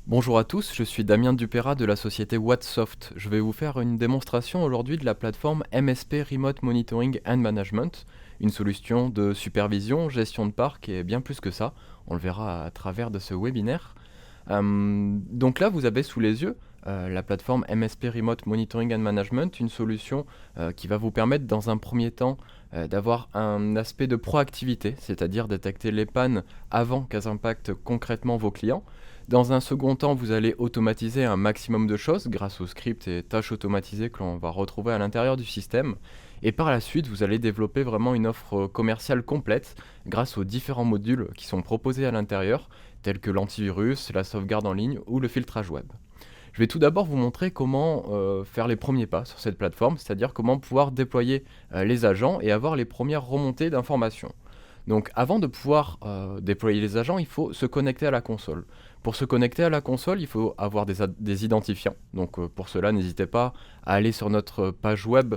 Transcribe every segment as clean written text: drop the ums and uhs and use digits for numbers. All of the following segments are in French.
Bonjour à tous, je suis Damien Dupéra de la société Wattsoft. Je vais vous faire une démonstration aujourd'hui de la plateforme MSP Remote Monitoring and Management, une solution de supervision, gestion de parc et bien plus que ça. On le verra à travers de ce webinaire. Donc là, vous avez sous les yeux la plateforme MSP Remote Monitoring and Management, une solution qui va vous permettre dans un premier temps d'avoir un aspect de proactivité, c'est-à-dire détecter les pannes avant qu'elles impactent concrètement vos clients. Dans un second temps, vous allez automatiser un maximum de choses grâce aux scripts et tâches automatisées que l'on va retrouver à l'intérieur du système. Et par la suite, vous allez développer vraiment une offre commerciale complète grâce aux différents modules qui sont proposés à l'intérieur, tels que l'antivirus, la sauvegarde en ligne ou le filtrage web. Je vais tout d'abord vous montrer comment faire les premiers pas sur cette plateforme, c'est-à-dire comment pouvoir déployer les agents et avoir les premières remontées d'informations. Donc avant de pouvoir déployer les agents, il faut se connecter à la console. Pour se connecter à la console, il faut avoir des identifiants. Donc pour cela, n'hésitez pas à aller sur notre page web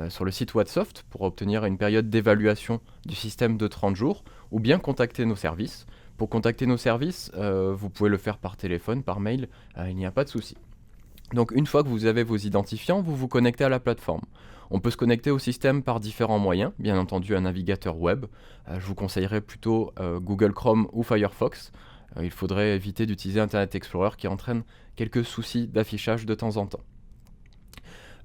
sur le site Wattsoft pour obtenir une période d'évaluation du système de 30 jours ou bien contacter nos services. Pour contacter nos services, vous pouvez le faire par téléphone, par mail, il n'y a pas de souci. Donc une fois que vous avez vos identifiants, vous vous connectez à la plateforme. On peut se connecter au système par différents moyens, bien entendu un navigateur web. Je vous conseillerais plutôt Google Chrome ou Firefox. Il faudrait éviter d'utiliser Internet Explorer qui entraîne quelques soucis d'affichage de temps en temps.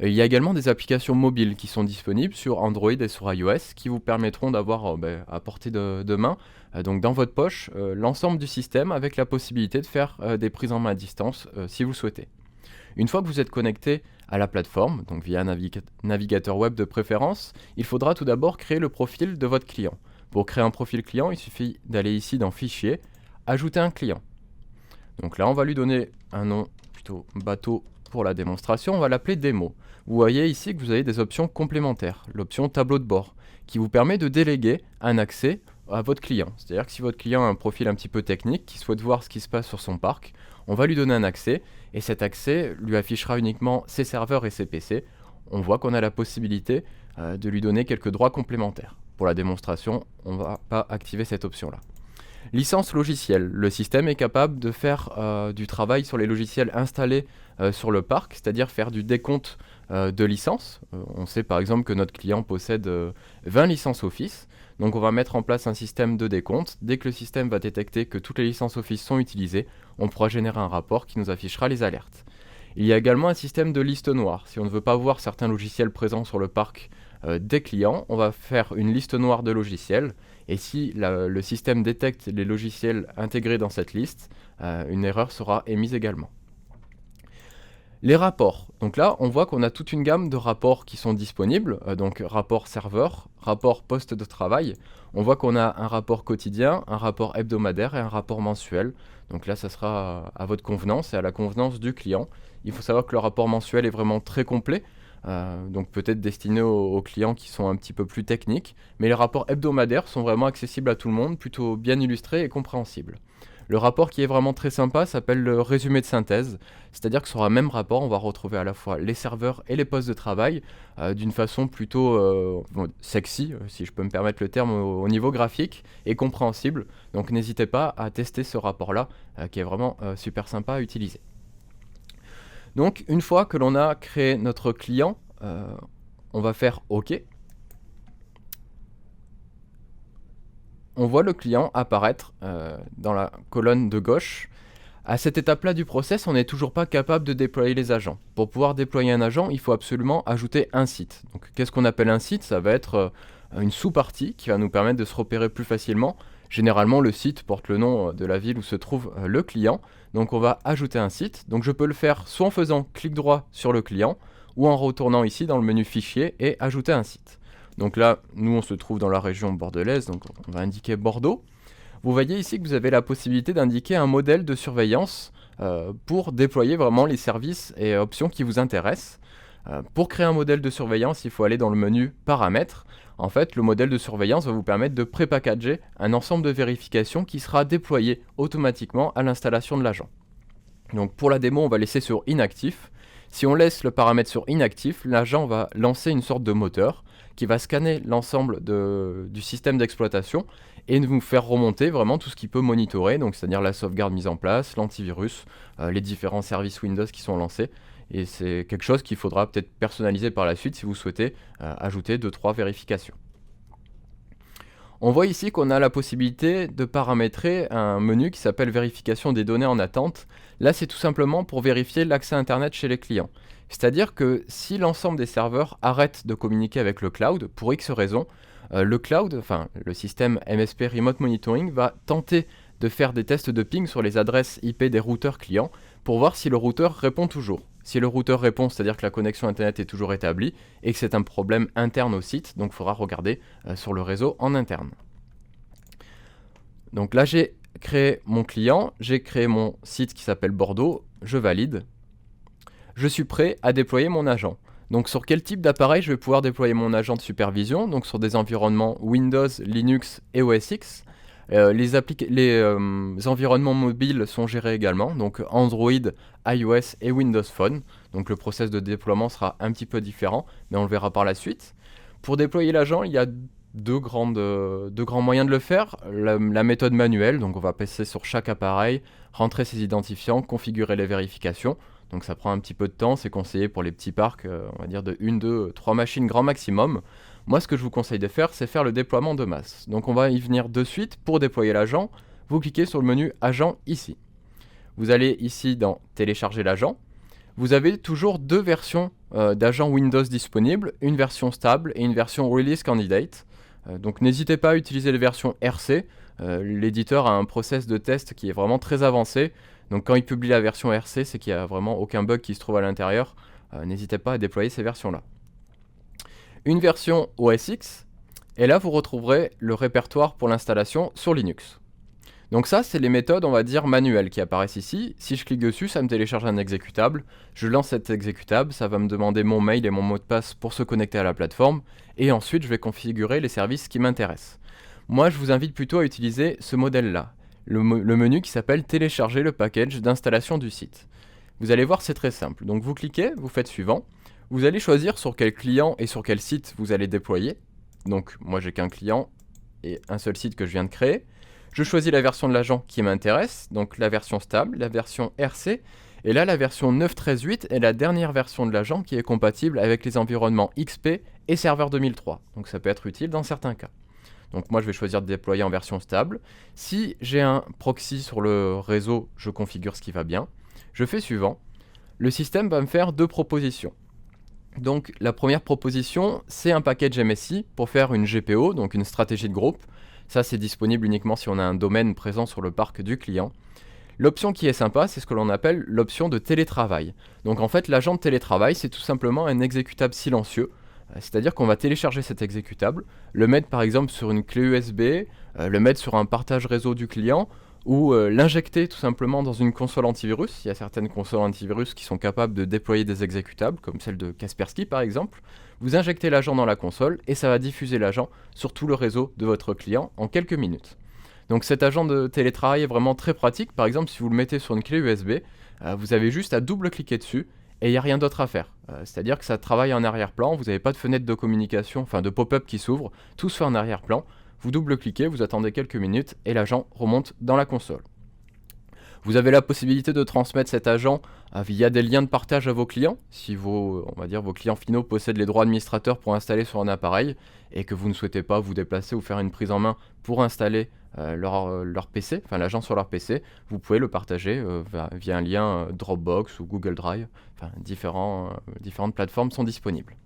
Il y a également des applications mobiles qui sont disponibles sur Android et sur iOS qui vous permettront d'avoir à portée de main, donc dans votre poche, l'ensemble du système avec la possibilité de faire des prises en main à distance si vous le souhaitez. Une fois que vous êtes connecté à la plateforme, donc via un navigateur web de préférence, il faudra tout d'abord créer le profil de votre client. Pour créer un profil client, il suffit d'aller ici dans Fichier, Ajouter un client. Donc là, on va lui donner un nom plutôt bateau pour la démonstration, on va l'appeler Démo. Vous voyez ici que vous avez des options complémentaires, l'option Tableau de bord, qui vous permet de déléguer un accès à votre client. C'est-à-dire que si votre client a un profil un petit peu technique, qui souhaite voir ce qui se passe sur son parc, on va lui donner un accès, et cet accès lui affichera uniquement ses serveurs et ses PC. On voit qu'on a la possibilité de lui donner quelques droits complémentaires. Pour la démonstration, on ne va pas activer cette option-là. Licence logicielle. Le système est capable de faire du travail sur les logiciels installés sur le parc, c'est-à-dire faire du décompte de licences. On sait par exemple que notre client possède 20 licences Office, donc on va mettre en place un système de décompte. Dès que le système va détecter que toutes les licences Office sont utilisées, on pourra générer un rapport qui nous affichera les alertes. Il y a également un système de liste noire. Si on ne veut pas voir certains logiciels présents sur le parc des clients, on va faire une liste noire de logiciels. Et si le système détecte les logiciels intégrés dans cette liste, une erreur sera émise également. Les rapports. Donc là, on voit qu'on a toute une gamme de rapports qui sont disponibles. Donc rapport serveur, rapport poste de travail. On voit qu'on a un rapport quotidien, un rapport hebdomadaire et un rapport mensuel. Donc là, ça sera à votre convenance et à la convenance du client. Il faut savoir que le rapport mensuel est vraiment très complet. Donc peut-être destiné aux clients qui sont un petit peu plus techniques, mais les rapports hebdomadaires sont vraiment accessibles à tout le monde, plutôt bien illustrés et compréhensibles. Le rapport qui est vraiment très sympa s'appelle le résumé de synthèse, c'est-à-dire que sur un même rapport, on va retrouver à la fois les serveurs et les postes de travail d'une façon plutôt sexy, si je peux me permettre le terme, au niveau graphique, et compréhensible. Donc n'hésitez pas à tester ce rapport-là, qui est vraiment super sympa à utiliser. Donc une fois que l'on a créé notre client, on va faire OK. On voit le client apparaître dans la colonne de gauche. À cette étape-là du process, on n'est toujours pas capable de déployer les agents. Pour pouvoir déployer un agent, il faut absolument ajouter un site. Donc qu'est-ce qu'on appelle un site? Ça va être une sous-partie qui va nous permettre de se repérer plus facilement. Généralement, le site porte le nom de la ville où se trouve le client. Donc on va ajouter un site. Donc je peux le faire soit en faisant clic droit sur le client ou en retournant ici dans le menu fichier et ajouter un site. Donc là, nous on se trouve dans la région bordelaise, donc on va indiquer Bordeaux. Vous voyez ici que vous avez la possibilité d'indiquer un modèle de surveillance pour déployer vraiment les services et options qui vous intéressent. Pour créer un modèle de surveillance, il faut aller dans le menu Paramètres. En fait, le modèle de surveillance va vous permettre de pré-packager un ensemble de vérifications qui sera déployé automatiquement à l'installation de l'agent. Donc pour la démo, on va laisser sur Inactif. Si on laisse le paramètre sur Inactif, l'agent va lancer une sorte de moteur qui va scanner l'ensemble du système d'exploitation et de vous faire remonter vraiment tout ce qui peut monitorer, donc c'est-à-dire la sauvegarde mise en place, l'antivirus, les différents services Windows qui sont lancés. Et c'est quelque chose qu'il faudra peut-être personnaliser par la suite si vous souhaitez ajouter 2-3 vérifications. On voit ici qu'on a la possibilité de paramétrer un menu qui s'appelle vérification des données en attente. Là, c'est tout simplement pour vérifier l'accès Internet chez les clients. C'est-à-dire que si l'ensemble des serveurs arrêtent de communiquer avec le cloud, pour X raisons, le cloud, enfin le système MSP Remote Monitoring, va tenter de faire des tests de ping sur les adresses IP des routeurs clients pour voir si le routeur répond toujours. Si le routeur répond, c'est-à-dire que la connexion Internet est toujours établie et que c'est un problème interne au site, donc il faudra regarder sur le réseau en interne. Donc là, j'ai créé mon client, j'ai créé mon site qui s'appelle Bordeaux, je valide. Je suis prêt à déployer mon agent. Donc sur quel type d'appareil je vais pouvoir déployer mon agent de supervision? Donc sur des environnements Windows, Linux et OS X. Les environnements mobiles sont gérés également, donc Android, iOS et Windows Phone. Donc le process de déploiement sera un petit peu différent, mais on le verra par la suite. Pour déployer l'agent, il y a deux grands moyens de le faire. La méthode manuelle, donc on va passer sur chaque appareil, rentrer ses identifiants, configurer les vérifications. Donc ça prend un petit peu de temps, c'est conseillé pour les petits parcs, on va dire de 1, 2, 3 machines grand maximum. Moi, ce que je vous conseille de faire, c'est faire le déploiement de masse. Donc on va y venir de suite. Pour déployer l'agent, vous cliquez sur le menu Agent ici. Vous allez ici dans Télécharger l'agent. Vous avez toujours deux versions d'agent Windows disponibles, une version stable et une version Release Candidate. Donc n'hésitez pas à utiliser les versions RC. L'éditeur a un process de test qui est vraiment très avancé. Donc quand il publie la version RC, c'est qu'il n'y a vraiment aucun bug qui se trouve à l'intérieur. N'hésitez pas à déployer ces versions-là. Une version OS X, et là vous retrouverez le répertoire pour l'installation sur Linux. Donc ça, c'est les méthodes, on va dire, manuelles qui apparaissent ici. Si je clique dessus, ça me télécharge un exécutable. Je lance cet exécutable, ça va me demander mon mail et mon mot de passe pour se connecter à la plateforme. Et ensuite, je vais configurer les services qui m'intéressent. Moi, je vous invite plutôt à utiliser ce modèle-là, le menu qui s'appelle Télécharger le package d'installation du site. Vous allez voir, c'est très simple. Donc vous cliquez, vous faites suivant. Vous allez choisir sur quel client et sur quel site vous allez déployer. Donc moi j'ai qu'un client et un seul site que je viens de créer. Je choisis la version de l'agent qui m'intéresse, donc la version stable, la version RC. Et là la version 9.13.8 est la dernière version de l'agent qui est compatible avec les environnements XP et serveur 2003. Donc ça peut être utile dans certains cas. Donc moi je vais choisir de déployer en version stable. Si j'ai un proxy sur le réseau, je configure ce qui va bien. Je fais suivant. Le système va me faire deux propositions. Donc la première proposition, c'est un package MSI pour faire une GPO, donc une stratégie de groupe. Ça, c'est disponible uniquement si on a un domaine présent sur le parc du client. L'option qui est sympa, c'est ce que l'on appelle l'option de télétravail. Donc en fait, l'agent de télétravail, c'est tout simplement un exécutable silencieux. C'est-à-dire qu'on va télécharger cet exécutable, le mettre par exemple sur une clé USB, le mettre sur un partage réseau du client, ou l'injecter tout simplement dans une console antivirus. Il y a certaines consoles antivirus qui sont capables de déployer des exécutables, comme celle de Kaspersky par exemple. Vous injectez l'agent dans la console et ça va diffuser l'agent sur tout le réseau de votre client en quelques minutes. Donc cet agent de télétravail est vraiment très pratique. Par exemple, si vous le mettez sur une clé USB, vous avez juste à double-cliquer dessus et il n'y a rien d'autre à faire. C'est-à-dire que ça travaille en arrière-plan, vous n'avez pas de fenêtre de communication, enfin de pop-up qui s'ouvre, tout se fait en arrière-plan. Vous double-cliquez, vous attendez quelques minutes et l'agent remonte dans la console. Vous avez la possibilité de transmettre cet agent via des liens de partage à vos clients. Si vos clients finaux possèdent les droits administrateurs pour installer sur un appareil et que vous ne souhaitez pas vous déplacer ou faire une prise en main pour installer leur PC, enfin l'agent sur leur PC, vous pouvez le partager via un lien Dropbox ou Google Drive. Enfin, différentes plateformes sont disponibles.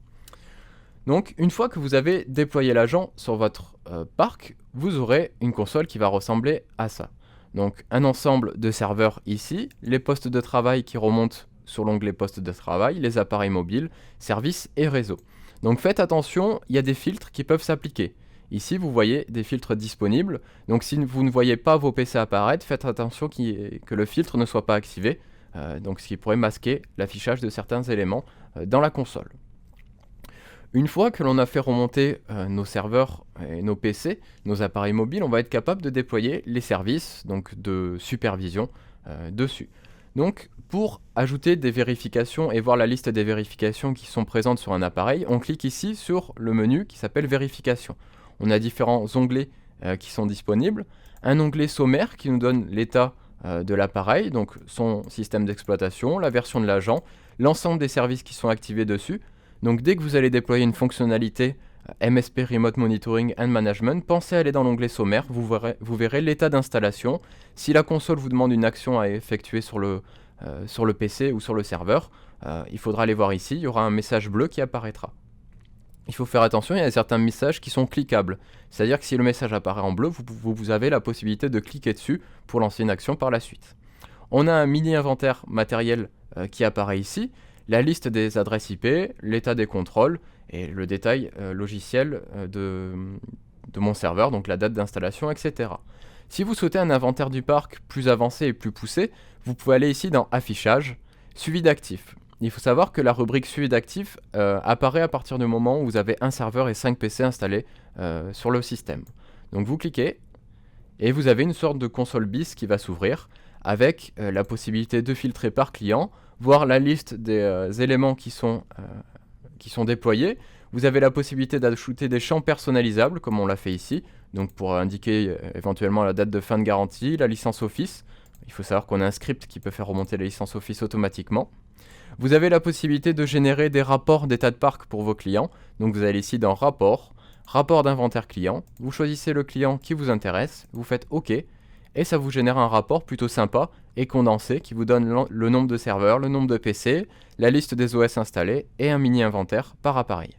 Donc, une fois que vous avez déployé l'agent sur votre parc, vous aurez une console qui va ressembler à ça. Donc, un ensemble de serveurs ici, les postes de travail qui remontent sur l'onglet postes de travail, les appareils mobiles, services et réseaux. Donc, faites attention, il y a des filtres qui peuvent s'appliquer. Ici, vous voyez des filtres disponibles. Donc, si vous ne voyez pas vos PC apparaître, faites attention que le filtre ne soit pas activé. Donc, ce qui pourrait masquer l'affichage de certains éléments dans la console. Une fois que l'on a fait remonter nos serveurs et nos PC, nos appareils mobiles, on va être capable de déployer les services donc de supervision dessus. Donc pour ajouter des vérifications et voir la liste des vérifications qui sont présentes sur un appareil, on clique ici sur le menu qui s'appelle Vérification. On a différents onglets qui sont disponibles, un onglet sommaire qui nous donne l'état de l'appareil, donc son système d'exploitation, la version de l'agent, l'ensemble des services qui sont activés dessus. Donc dès que vous allez déployer une fonctionnalité MSP Remote Monitoring and Management, pensez à aller dans l'onglet sommaire, vous verrez l'état d'installation. Si la console vous demande une action à effectuer sur le PC ou sur le serveur, il faudra aller voir ici, il y aura un message bleu qui apparaîtra. Il faut faire attention, il y a certains messages qui sont cliquables. C'est-à-dire que si le message apparaît en bleu, vous avez la possibilité de cliquer dessus pour lancer une action par la suite. On a un mini inventaire matériel qui apparaît ici, la liste des adresses IP, l'état des contrôles et le détail logiciel de mon serveur, donc la date d'installation, etc. Si vous souhaitez un inventaire du parc plus avancé et plus poussé, vous pouvez aller ici dans Affichage, Suivi d'actifs. Il faut savoir que la rubrique Suivi d'actifs apparaît à partir du moment où vous avez un serveur et 5 PC installés sur le système. Donc vous cliquez et vous avez une sorte de console bis qui va s'ouvrir avec la possibilité de filtrer par client, voir la liste des éléments qui sont déployés. Vous avez la possibilité d'ajouter des champs personnalisables comme on l'a fait ici, donc pour indiquer éventuellement la date de fin de garantie, la licence Office. Il faut savoir qu'on a un script qui peut faire remonter les licences Office automatiquement. Vous avez la possibilité de générer des rapports d'état de parc pour vos clients. Donc vous allez ici dans Rapport, Rapport d'inventaire client. Vous choisissez le client qui vous intéresse, vous faites OK, et ça vous génère un rapport plutôt sympa et condensé qui vous donne le nombre de serveurs, le nombre de PC, la liste des OS installés et un mini inventaire par appareil.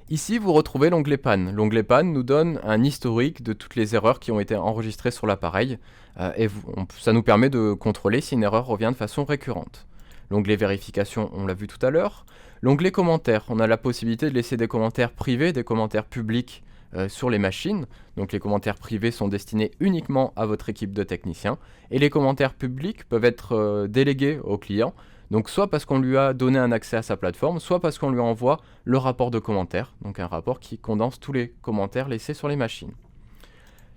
Ici, vous retrouvez l'onglet panne. L'onglet panne nous donne un historique de toutes les erreurs qui ont été enregistrées sur l'appareil ça nous permet de contrôler si une erreur revient de façon récurrente. L'onglet vérification, on l'a vu tout à l'heure. L'onglet commentaires, on a la possibilité de laisser des commentaires privés, des commentaires publics sur les machines. Donc les commentaires privés sont destinés uniquement à votre équipe de techniciens et les commentaires publics peuvent être délégués au client. Donc soit parce qu'on lui a donné un accès à sa plateforme, soit parce qu'on lui envoie le rapport de commentaires, donc un rapport qui condense tous les commentaires laissés sur les machines.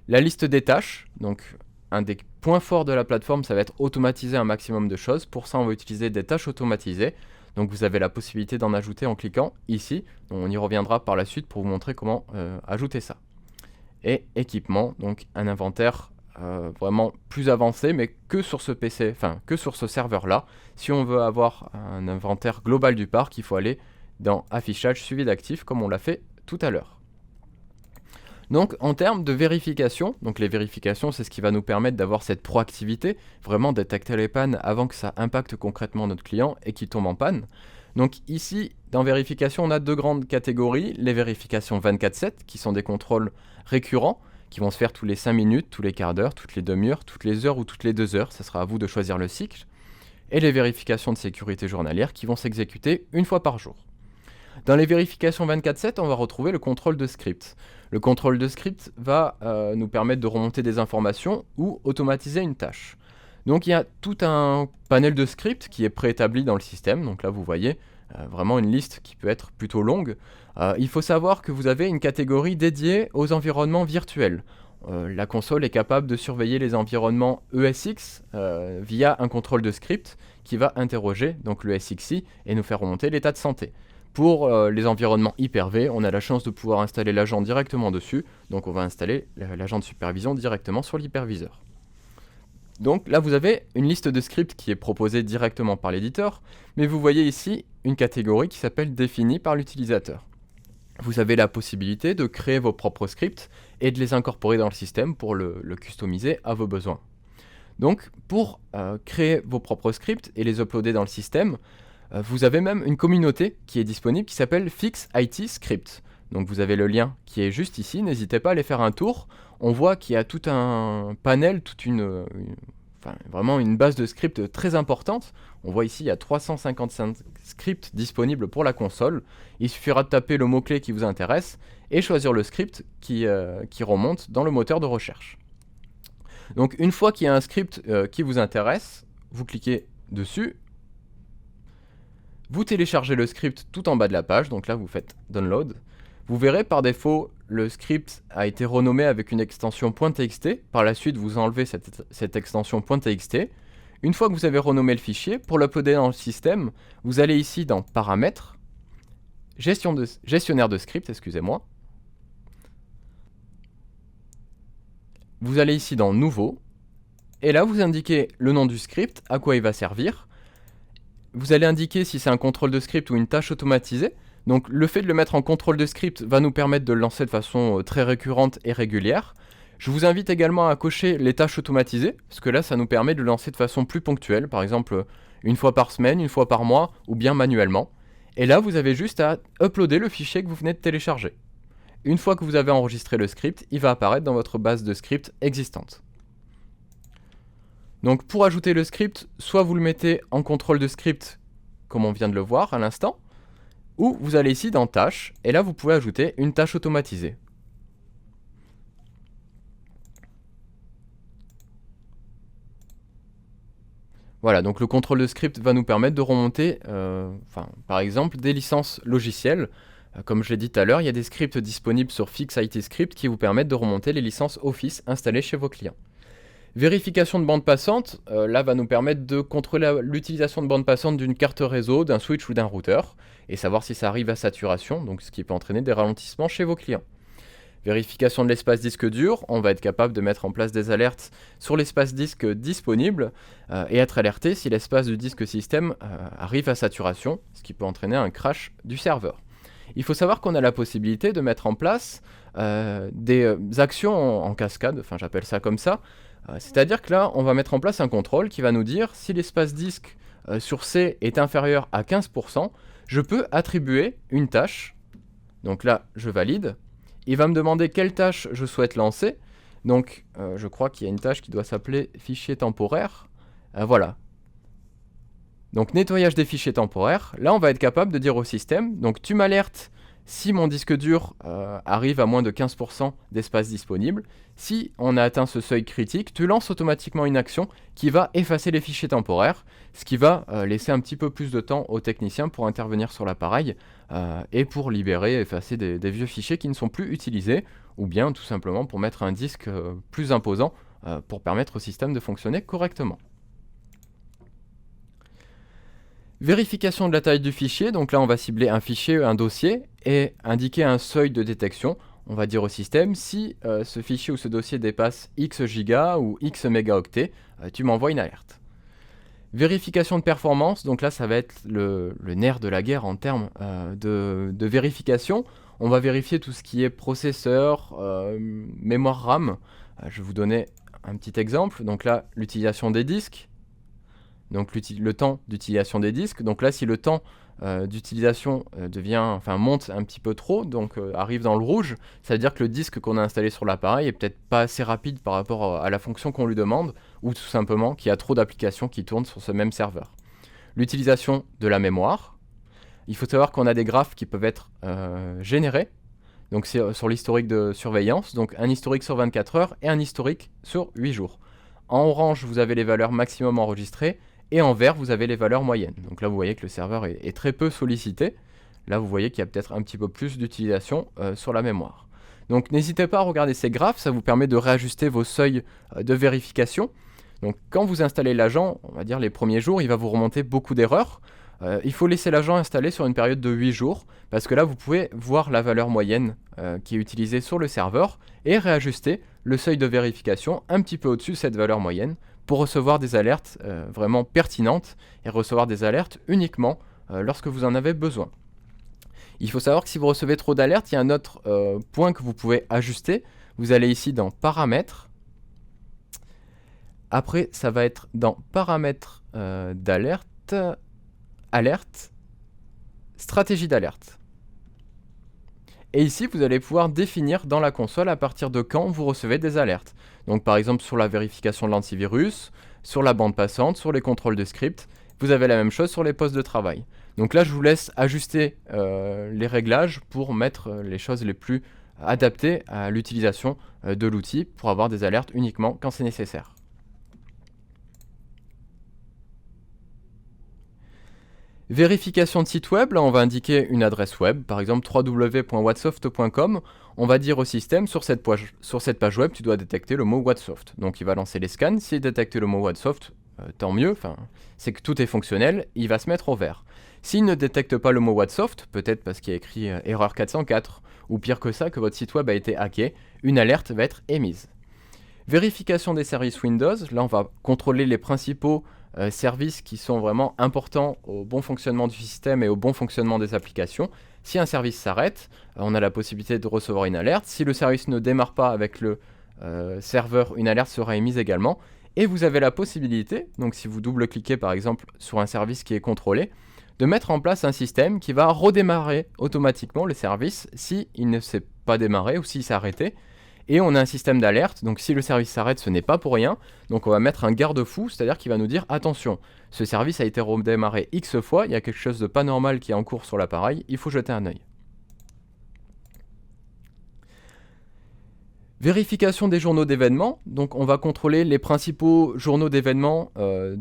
La liste des tâches, donc un des points forts de la plateforme, ça va être automatiser un maximum de choses. Pour ça, on va utiliser des tâches automatisées. Donc vous avez la possibilité d'en ajouter en cliquant ici. On y reviendra par la suite pour vous montrer comment ajouter ça. Et équipement, donc un inventaire vraiment plus avancé, mais que sur ce PC, enfin que sur ce serveur-là. Si on veut avoir un inventaire global du parc, il faut aller dans Affichage, Suivi d'actifs, comme on l'a fait tout à l'heure. Donc en termes de vérification, donc les vérifications c'est ce qui va nous permettre d'avoir cette proactivité, vraiment détecter les pannes avant que ça impacte concrètement notre client et qu'il tombe en panne. Donc ici, dans vérification, on a deux grandes catégories, les vérifications 24/7 qui sont des contrôles récurrents, qui vont se faire tous les 5 minutes, tous les quarts d'heure, toutes les demi-heures, toutes les heures ou toutes les 2 heures, ça sera à vous de choisir le cycle, et les vérifications de sécurité journalière qui vont s'exécuter une fois par jour. Dans les vérifications 24/7, on va retrouver le contrôle de script. Le contrôle de script va nous permettre de remonter des informations ou automatiser une tâche. Donc il y a tout un panel de scripts qui est préétabli dans le système. Donc là vous voyez vraiment une liste qui peut être plutôt longue. Il faut savoir que vous avez une catégorie dédiée aux environnements virtuels. La console est capable de surveiller les environnements ESX via un contrôle de script qui va interroger donc le SXI et nous faire remonter l'état de santé. Pour les environnements Hyper-V, on a la chance de pouvoir installer l'agent directement dessus, donc on va installer l'agent de supervision directement sur l'hyperviseur. Donc là vous avez une liste de scripts qui est proposée directement par l'éditeur, mais vous voyez ici une catégorie qui s'appelle définie par l'utilisateur. Vous avez la possibilité de créer vos propres scripts et de les incorporer dans le système pour le customiser à vos besoins. Donc pour créer vos propres scripts et les uploader dans le système, vous avez même une communauté qui est disponible qui s'appelle Fix IT Script. Donc vous avez le lien qui est juste ici, n'hésitez pas à aller faire un tour. On voit qu'il y a tout un panel, vraiment une base de scripts très importante. On voit ici il y a 355 scripts disponibles pour la console. Il suffira de taper le mot-clé qui vous intéresse et choisir le script qui remonte dans le moteur de recherche. Donc une fois qu'il y a un script qui vous intéresse, vous cliquez dessus. Vous téléchargez le script tout en bas de la page, donc là vous faites Download. Vous verrez par défaut, le script a été renommé avec une extension .txt. Par la suite, vous enlevez cette extension .txt. Une fois que vous avez renommé le fichier, pour l'uploader dans le système, vous allez ici dans Paramètres, Gestionnaire de script, excusez-moi. vous allez ici dans Nouveau, et là vous indiquez le nom du script, à quoi il va servir. Vous allez indiquer si c'est un contrôle de script ou une tâche automatisée. Donc le fait de le mettre en contrôle de script va nous permettre de le lancer de façon très récurrente et régulière. Je vous invite également à cocher les tâches automatisées, parce que là ça nous permet de le lancer de façon plus ponctuelle, par exemple une fois par semaine, une fois par mois, ou bien manuellement. Et là vous avez juste à uploader le fichier que vous venez de télécharger. Une fois que vous avez enregistré le script, il va apparaître dans votre base de scripts existante. Donc pour ajouter le script, soit vous le mettez en contrôle de script, comme on vient de le voir à l'instant, ou vous allez ici dans Tâches, et là vous pouvez ajouter une tâche automatisée. Voilà, donc le contrôle de script va nous permettre de remonter, par exemple, des licences logicielles. Comme je l'ai dit tout à l'heure, il y a des scripts disponibles sur FixITScript qui vous permettent de remonter les licences Office installées chez vos clients. Vérification de bande passante, là va nous permettre de contrôler l'utilisation de bande passante d'une carte réseau, d'un switch ou d'un routeur, et savoir si ça arrive à saturation, donc ce qui peut entraîner des ralentissements chez vos clients. Vérification de l'espace disque dur, on va être capable de mettre en place des alertes sur l'espace disque disponible et être alerté si l'espace du disque système arrive à saturation, ce qui peut entraîner un crash du serveur. Il faut savoir qu'on a la possibilité de mettre en place des actions en cascade, enfin j'appelle ça comme ça, c'est-à-dire que là on va mettre en place un contrôle qui va nous dire si l'espace disque sur C est inférieur à 15%, je peux attribuer une tâche, donc là je valide. Il va me demander quelle tâche je souhaite lancer. Donc, je crois qu'il y a une tâche qui doit s'appeler fichier temporaire. Voilà. Donc, nettoyage des fichiers temporaires. Là, on va être capable de dire au système, donc tu m'alertes si mon disque dur arrive à moins de 15% d'espace disponible. Si on a atteint ce seuil critique, tu lances automatiquement une action qui va effacer les fichiers temporaires, ce qui va laisser un petit peu plus de temps aux techniciens pour intervenir sur l'appareil et pour libérer, effacer des vieux fichiers qui ne sont plus utilisés, ou bien tout simplement pour mettre un disque plus imposant pour permettre au système de fonctionner correctement. Vérification de la taille du fichier, donc là on va cibler un fichier, un dossier, et indiquer un seuil de détection. On va dire au système, si ce fichier ou ce dossier dépasse X gigas ou X mégaoctets, tu m'envoies une alerte. Vérification de performance, donc là ça va être le nerf de la guerre en termes de vérification. On va vérifier tout ce qui est processeur, mémoire RAM. Je vais vous donner un petit exemple, donc là l'utilisation des disques. Donc le temps d'utilisation des disques. Donc là, si le temps d'utilisation monte un petit peu trop, donc arrive dans le rouge, ça veut dire que le disque qu'on a installé sur l'appareil est peut-être pas assez rapide par rapport à la fonction qu'on lui demande, ou tout simplement qu'il y a trop d'applications qui tournent sur ce même serveur. L'utilisation de la mémoire. Il faut savoir qu'on a des graphes qui peuvent être générés. Donc c'est sur l'historique de surveillance, donc un historique sur 24 heures et un historique sur 8 jours. En orange, vous avez les valeurs maximum enregistrées, et en vert, vous avez les valeurs moyennes. Donc là, vous voyez que le serveur est très peu sollicité. Là, vous voyez qu'il y a peut-être un petit peu plus d'utilisation sur la mémoire. Donc n'hésitez pas à regarder ces graphes, ça vous permet de réajuster vos seuils de vérification. Donc quand vous installez l'agent, on va dire les premiers jours, il va vous remonter beaucoup d'erreurs. Il faut laisser l'agent installé sur une période de 8 jours, parce que là, vous pouvez voir la valeur moyenne qui est utilisée sur le serveur et réajuster le seuil de vérification un petit peu au-dessus de cette valeur moyenne pour recevoir des alertes vraiment pertinentes et recevoir des alertes uniquement lorsque vous en avez besoin. Il faut savoir que si vous recevez trop d'alertes, il y a un autre point que vous pouvez ajuster. Vous allez ici dans Paramètres. Après, ça va être dans Paramètres d'alerte, Alerte, Stratégie d'alerte. Et ici, vous allez pouvoir définir dans la console à partir de quand vous recevez des alertes. Donc par exemple sur la vérification de l'antivirus, sur la bande passante, sur les contrôles de script. Vous avez la même chose sur les postes de travail. Donc là, je vous laisse ajuster les réglages pour mettre les choses les plus adaptées à l'utilisation de l'outil pour avoir des alertes uniquement quand c'est nécessaire. Vérification de site web, là on va indiquer une adresse web, par exemple www.whatsoft.com. On va dire au système, sur cette page web, tu dois détecter le mot Whatsoft. Donc il va lancer les scans, s'il détecte le mot Whatsoft, tant mieux, c'est que tout est fonctionnel, il va se mettre au vert. S'il ne détecte pas le mot Whatsoft, peut-être parce qu'il y a écrit erreur 404, ou pire que ça, que votre site web a été hacké, une alerte va être émise. Vérification des services Windows, là on va contrôler les principaux services qui sont vraiment importants au bon fonctionnement du système et au bon fonctionnement des applications. Si un service s'arrête, on a la possibilité de recevoir une alerte. Si le service ne démarre pas avec le serveur, une alerte sera émise également. Et vous avez la possibilité, donc si vous double-cliquez par exemple sur un service qui est contrôlé, de mettre en place un système qui va redémarrer automatiquement le service si il ne s'est pas démarré ou s'il s'est arrêté. Et on a un système d'alerte, donc si le service s'arrête, ce n'est pas pour rien. Donc on va mettre un garde-fou, c'est-à-dire qu'il va nous dire attention, ce service a été redémarré X fois, il y a quelque chose de pas normal qui est en cours sur l'appareil, il faut jeter un œil. Vérification des journaux d'événements, donc on va contrôler les principaux journaux d'événements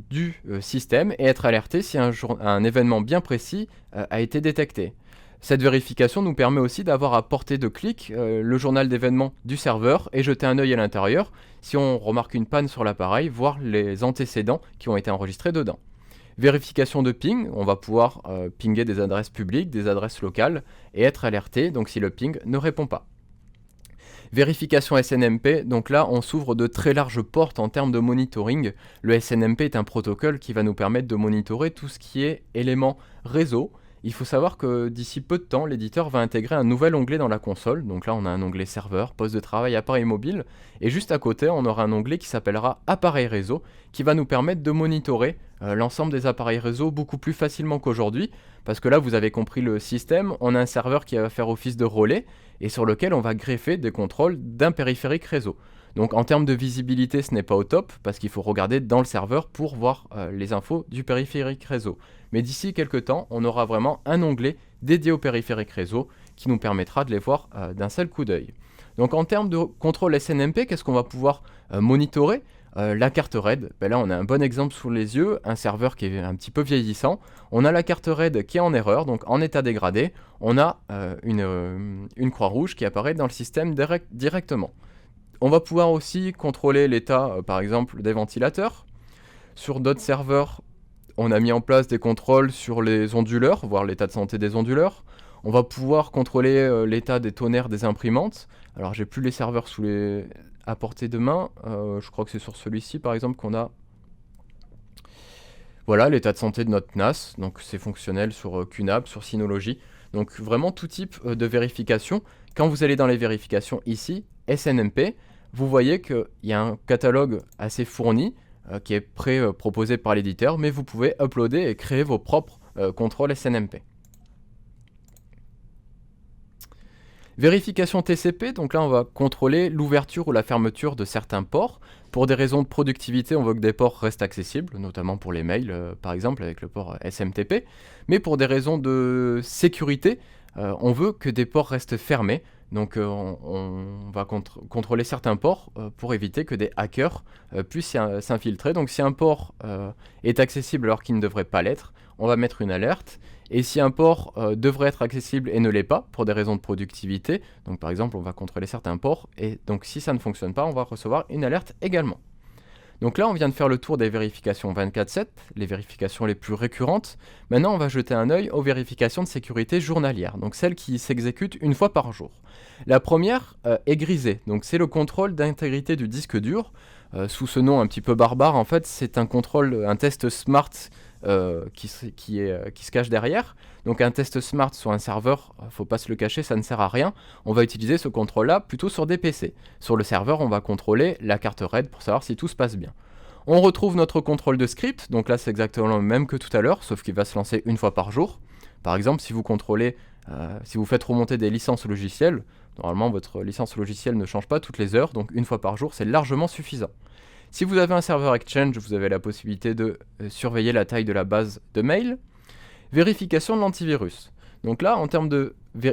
du système et être alerté si un événement bien précis a été détecté. Cette vérification nous permet aussi d'avoir à portée de clic le journal d'événements du serveur et jeter un œil à l'intérieur si on remarque une panne sur l'appareil, voir les antécédents qui ont été enregistrés dedans. Vérification de ping, on va pouvoir pinguer des adresses publiques, des adresses locales et être alerté donc si le ping ne répond pas. Vérification SNMP, donc là on s'ouvre de très larges portes en termes de monitoring. Le SNMP est un protocole qui va nous permettre de monitorer tout ce qui est éléments réseau. Il faut savoir que d'ici peu de temps, l'éditeur va intégrer un nouvel onglet dans la console. Donc là, on a un onglet serveur, poste de travail, appareil mobile. Et juste à côté, on aura un onglet qui s'appellera appareil réseau, qui va nous permettre de monitorer l'ensemble des appareils réseau beaucoup plus facilement qu'aujourd'hui. Parce que là, vous avez compris le système, on a un serveur qui va faire office de relais et sur lequel on va greffer des contrôles d'un périphérique réseau. Donc en termes de visibilité, ce n'est pas au top, parce qu'il faut regarder dans le serveur pour voir les infos du périphérique réseau. Mais d'ici quelques temps, on aura vraiment un onglet dédié au périphérique réseau qui nous permettra de les voir d'un seul coup d'œil. Donc en termes de contrôle SNMP, qu'est-ce qu'on va pouvoir monitorer la carte RAID, là on a un bon exemple sous les yeux, un serveur qui est un petit peu vieillissant. On a la carte RAID qui est en erreur, donc en état dégradé. On a une croix rouge qui apparaît dans le système directement. On va pouvoir aussi contrôler l'état, par exemple, des ventilateurs. Sur d'autres serveurs, on a mis en place des contrôles sur les onduleurs, voir l'état de santé des onduleurs. On va pouvoir contrôler l'état des tonnerres des imprimantes. Alors, j'ai plus les serveurs à portée de main. Je crois que c'est sur celui-ci, par exemple, qu'on a voilà l'état de santé de notre NAS. Donc, c'est fonctionnel sur QNAP, sur Synology. Donc, vraiment tout type de vérification. Quand vous allez dans les vérifications ici, SNMP, vous voyez qu'il y a un catalogue assez fourni qui est proposé par l'éditeur, mais vous pouvez uploader et créer vos propres contrôles SNMP. Vérification TCP, donc là on va contrôler l'ouverture ou la fermeture de certains ports. Pour des raisons de productivité, on veut que des ports restent accessibles, notamment pour les mails par exemple avec le port SMTP. Mais pour des raisons de sécurité, on veut que des ports restent fermés. Donc on va contrôler certains ports pour éviter que des hackers puissent s'infiltrer. Donc si un port est accessible alors qu'il ne devrait pas l'être, on va mettre une alerte. Et si un port devrait être accessible et ne l'est pas, pour des raisons de productivité, donc par exemple on va contrôler certains ports, et donc si ça ne fonctionne pas, on va recevoir une alerte également. Donc là on vient de faire le tour des vérifications 24/7, les vérifications les plus récurrentes. Maintenant on va jeter un œil aux vérifications de sécurité journalières, donc celles qui s'exécutent une fois par jour. La première est grisée, donc c'est le contrôle d'intégrité du disque dur. Sous ce nom un petit peu barbare, en fait c'est un contrôle, un test SMART qui se cache derrière. Donc un test SMART sur un serveur, faut pas se le cacher, ça ne sert à rien. On va utiliser ce contrôle-là plutôt sur des PC. Sur le serveur, on va contrôler la carte RAID pour savoir si tout se passe bien. On retrouve notre contrôle de script, donc là c'est exactement le même que tout à l'heure, sauf qu'il va se lancer une fois par jour. Par exemple, si vous contrôlez, si vous faites remonter des licences logicielles, normalement votre licence logicielle ne change pas toutes les heures, donc une fois par jour c'est largement suffisant. Si vous avez un serveur Exchange, vous avez la possibilité de surveiller la taille de la base de mail. Vérification de l'antivirus. Donc là, en termes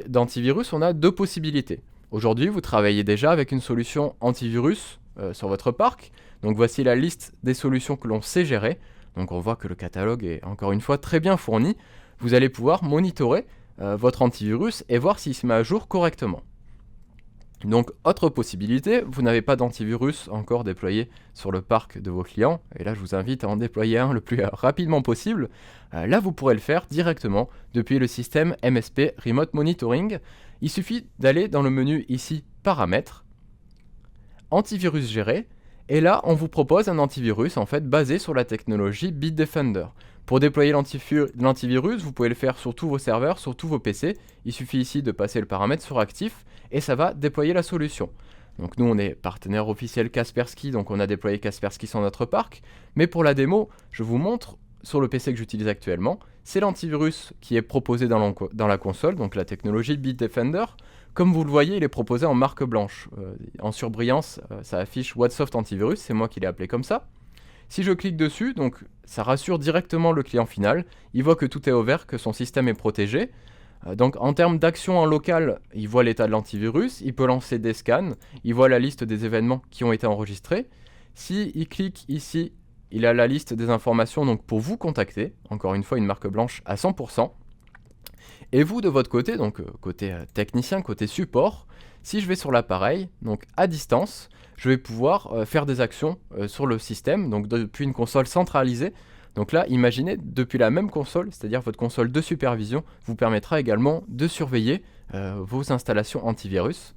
d'antivirus, on a deux possibilités. Aujourd'hui, vous travaillez déjà avec une solution antivirus sur votre parc. Donc voici la liste des solutions que l'on sait gérer. Donc on voit que le catalogue est encore une fois très bien fourni. Vous allez pouvoir monitorer votre antivirus et voir s'il se met à jour correctement. Donc, autre possibilité, vous n'avez pas d'antivirus encore déployé sur le parc de vos clients, et là je vous invite à en déployer un le plus rapidement possible. Là vous pourrez le faire directement depuis le système MSP Remote Monitoring. Il suffit d'aller dans le menu ici Paramètres, Antivirus géré, Et là, on vous propose un antivirus en fait basé sur la technologie Bitdefender. Pour déployer l'antivirus, vous pouvez le faire sur tous vos serveurs, sur tous vos PC. Il suffit ici de passer le paramètre sur actif et ça va déployer la solution. Donc nous, on est partenaire officiel Kaspersky, donc on a déployé Kaspersky sur notre parc. Mais pour la démo, je vous montre sur le PC que j'utilise actuellement, c'est l'antivirus qui est proposé dans la console, donc la technologie Bitdefender. Comme vous le voyez, il est proposé en marque blanche. En surbrillance, ça affiche Whatsoft Antivirus, c'est moi qui l'ai appelé comme ça. Si je clique dessus, donc ça rassure directement le client final. Il voit que tout est ouvert, que son système est protégé. Donc en termes d'action en local, il voit l'état de l'antivirus, il peut lancer des scans, il voit la liste des événements qui ont été enregistrés. S'il clique ici, il a la liste des informations donc pour vous contacter. Encore une fois, une marque blanche à 100%. Et vous, de votre côté, donc côté technicien, côté support, si je vais sur l'appareil, donc à distance, je vais pouvoir faire des actions sur le système, donc depuis une console centralisée. Donc là, imaginez, depuis la même console, c'est-à-dire votre console de supervision, vous permettra également de surveiller vos installations antivirus.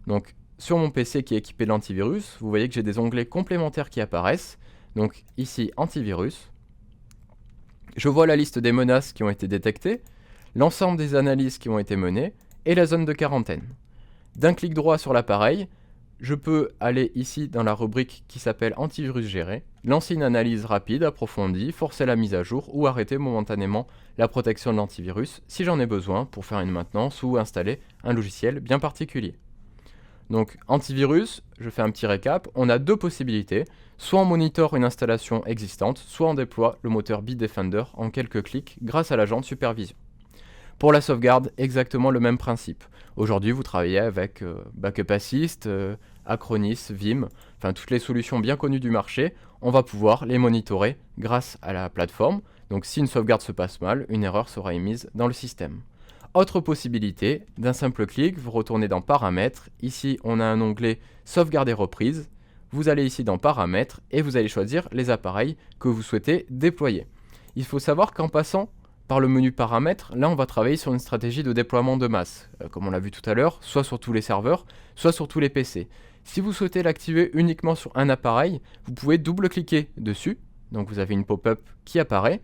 Donc sur mon PC qui est équipé de l'antivirus, vous voyez que j'ai des onglets complémentaires qui apparaissent. Donc ici, antivirus. Je vois la liste des menaces qui ont été détectées, l'ensemble des analyses qui ont été menées et la zone de quarantaine. D'un clic droit sur l'appareil, je peux aller ici dans la rubrique qui s'appelle antivirus géré, lancer une analyse rapide, approfondie, forcer la mise à jour ou arrêter momentanément la protection de l'antivirus si j'en ai besoin pour faire une maintenance ou installer un logiciel bien particulier. Donc antivirus, je fais un petit récap, on a deux possibilités, soit on monitore une installation existante, soit on déploie le moteur Bitdefender en quelques clics grâce à l'agent de supervision. Pour la sauvegarde, exactement le même principe. Aujourd'hui, vous travaillez avec Backup Assist, Acronis, Vim, enfin toutes les solutions bien connues du marché. On va pouvoir les monitorer grâce à la plateforme. Donc si une sauvegarde se passe mal, une erreur sera émise dans le système. Autre possibilité, d'un simple clic, vous retournez dans Paramètres. Ici, on a un onglet Sauvegarde et reprise. Vous allez ici dans Paramètres et vous allez choisir les appareils que vous souhaitez déployer. Il faut savoir qu'en passant par le menu paramètres, là on va travailler sur une stratégie de déploiement de masse, comme on l'a vu tout à l'heure, soit sur tous les serveurs, soit sur tous les PC. Si vous souhaitez l'activer uniquement sur un appareil, vous pouvez double-cliquer dessus, donc vous avez une pop-up qui apparaît,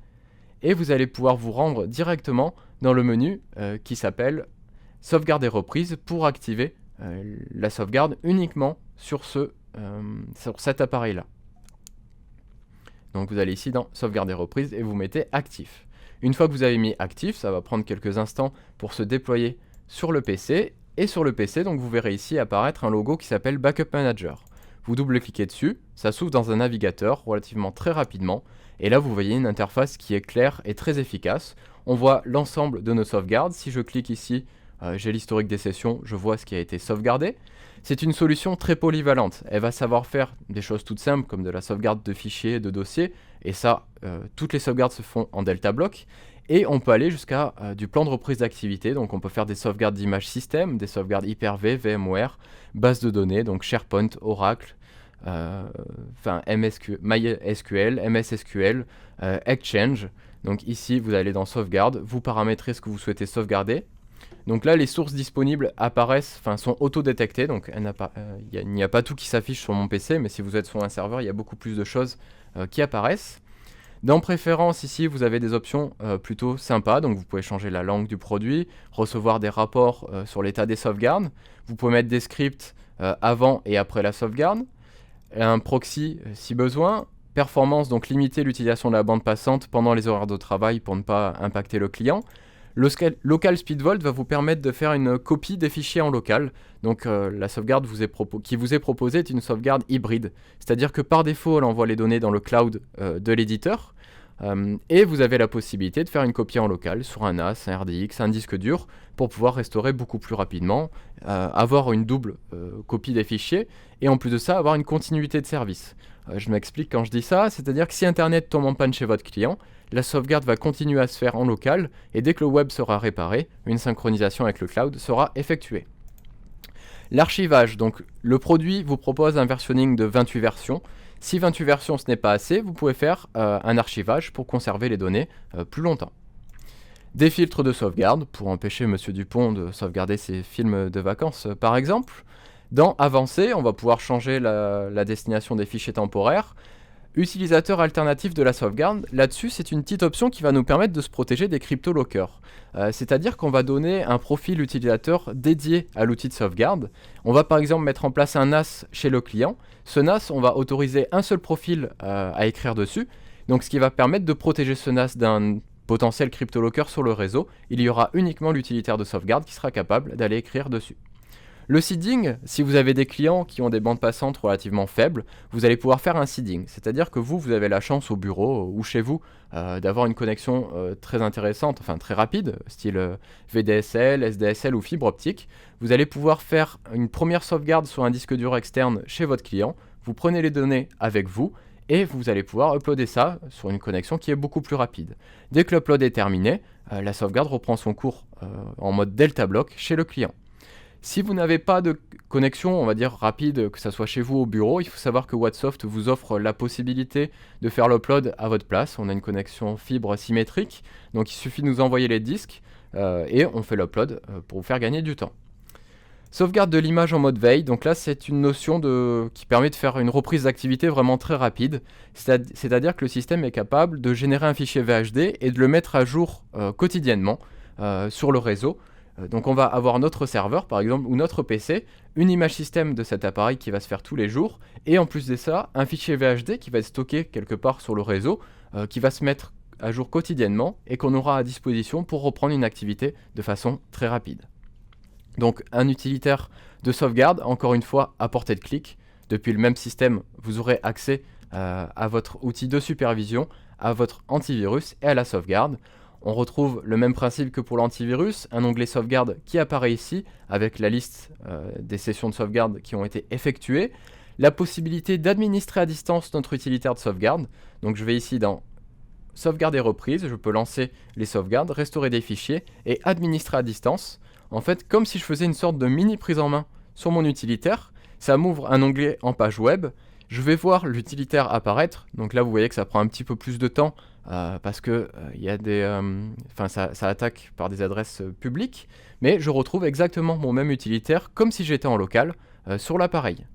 et vous allez pouvoir vous rendre directement dans le menu qui s'appelle Sauvegarde et reprise pour activer la sauvegarde uniquement sur cet appareil-là. Donc vous allez ici dans Sauvegarde et reprise et vous mettez actif. Une fois que vous avez mis actif, ça va prendre quelques instants pour se déployer sur le PC. Et sur le PC, donc vous verrez ici apparaître un logo qui s'appelle Backup Manager. Vous double-cliquez dessus, ça s'ouvre dans un navigateur relativement très rapidement. Et là, vous voyez une interface qui est claire et très efficace. On voit l'ensemble de nos sauvegardes. Si je clique ici, j'ai l'historique des sessions, je vois ce qui a été sauvegardé. C'est une solution très polyvalente. Elle va savoir faire des choses toutes simples comme de la sauvegarde de fichiers, de dossiers. Et ça, toutes les sauvegardes se font en Delta Block. Et on peut aller jusqu'à du plan de reprise d'activité. Donc on peut faire des sauvegardes d'images système, des sauvegardes Hyper-V, VMware, base de données, donc SharePoint, Oracle, MySQL, MS SQL, Exchange. Donc ici, vous allez dans sauvegarde, vous paramétrez ce que vous souhaitez sauvegarder. Donc là, les sources disponibles apparaissent, sont auto-détectées, donc il n'y a pas tout qui s'affiche sur mon PC, mais si vous êtes sur un serveur, il y a beaucoup plus de choses qui apparaissent. Dans Préférences, ici, vous avez des options plutôt sympas, donc vous pouvez changer la langue du produit, recevoir des rapports sur l'état des sauvegardes, vous pouvez mettre des scripts avant et après la sauvegarde, un proxy si besoin, performance, donc limiter l'utilisation de la bande passante pendant les horaires de travail pour ne pas impacter le client. Le Local Speed Vault va vous permettre de faire une copie des fichiers en local. Donc la sauvegarde qui vous est proposée est une sauvegarde hybride. C'est-à-dire que par défaut, elle envoie les données dans le cloud de l'éditeur. Et vous avez la possibilité de faire une copie en local sur un NAS, un RDX, un disque dur pour pouvoir restaurer beaucoup plus rapidement, avoir une double copie des fichiers et en plus de ça avoir une continuité de service. Je m'explique quand je dis ça, c'est-à-dire que si Internet tombe en panne chez votre client, la sauvegarde va continuer à se faire en local et dès que le web sera réparé, une synchronisation avec le cloud sera effectuée. L'archivage, donc le produit vous propose un versionning de 28 versions. Si 28 versions ce n'est pas assez, vous pouvez faire un archivage pour conserver les données plus longtemps. Des filtres de sauvegarde pour empêcher Monsieur Dupont de sauvegarder ses films de vacances par exemple. Dans Avancé, on va pouvoir changer la destination des fichiers temporaires. Utilisateur alternatif de la sauvegarde, là-dessus c'est une petite option qui va nous permettre de se protéger des crypto-lockers. C'est-à-dire qu'on va donner un profil utilisateur dédié à l'outil de sauvegarde. On va par exemple mettre en place un NAS chez le client. Ce NAS, on va autoriser un seul profil à écrire dessus. Donc ce qui va permettre de protéger ce NAS d'un potentiel crypto-locker sur le réseau. Il y aura uniquement l'utilitaire de sauvegarde qui sera capable d'aller écrire dessus. Le seeding, si vous avez des clients qui ont des bandes passantes relativement faibles, vous allez pouvoir faire un seeding. C'est-à-dire que vous avez la chance au bureau ou chez vous d'avoir une connexion très intéressante, enfin très rapide, style VDSL, SDSL ou fibre optique. Vous allez pouvoir faire une première sauvegarde sur un disque dur externe chez votre client. Vous prenez les données avec vous et vous allez pouvoir uploader ça sur une connexion qui est beaucoup plus rapide. Dès que l'upload est terminé, la sauvegarde reprend son cours en mode Delta Block chez le client. Si vous n'avez pas de connexion, on va dire rapide, que ce soit chez vous ou au bureau, il faut savoir que Wattsoft vous offre la possibilité de faire l'upload à votre place. On a une connexion fibre symétrique, donc il suffit de nous envoyer les disques et on fait l'upload pour vous faire gagner du temps. Sauvegarde de l'image en mode veille, donc là c'est une notion qui permet de faire une reprise d'activité vraiment très rapide, c'est-à-dire que le système est capable de générer un fichier VHD et de le mettre à jour quotidiennement sur le réseau. Donc on va avoir notre serveur par exemple ou notre PC, une image système de cet appareil qui va se faire tous les jours et en plus de ça un fichier VHD qui va être stocké quelque part sur le réseau qui va se mettre à jour quotidiennement et qu'on aura à disposition pour reprendre une activité de façon très rapide. Donc un utilitaire de sauvegarde, encore une fois à portée de clic, depuis le même système vous aurez accès à votre outil de supervision, à votre antivirus et à la sauvegarde. On retrouve le même principe que pour l'antivirus, un onglet sauvegarde qui apparaît ici avec la liste des sessions de sauvegarde qui ont été effectuées, la possibilité d'administrer à distance notre utilitaire de sauvegarde. Donc je vais ici dans sauvegarde et reprise, je peux lancer les sauvegardes, restaurer des fichiers et administrer à distance. En fait, comme si je faisais une sorte de mini prise en main sur mon utilitaire, ça m'ouvre un onglet en page web. Je vais voir l'utilitaire apparaître, donc là vous voyez que ça prend un petit peu plus de temps parce que y a ça attaque par des adresses publiques, mais je retrouve exactement mon même utilitaire comme si j'étais en local sur l'appareil.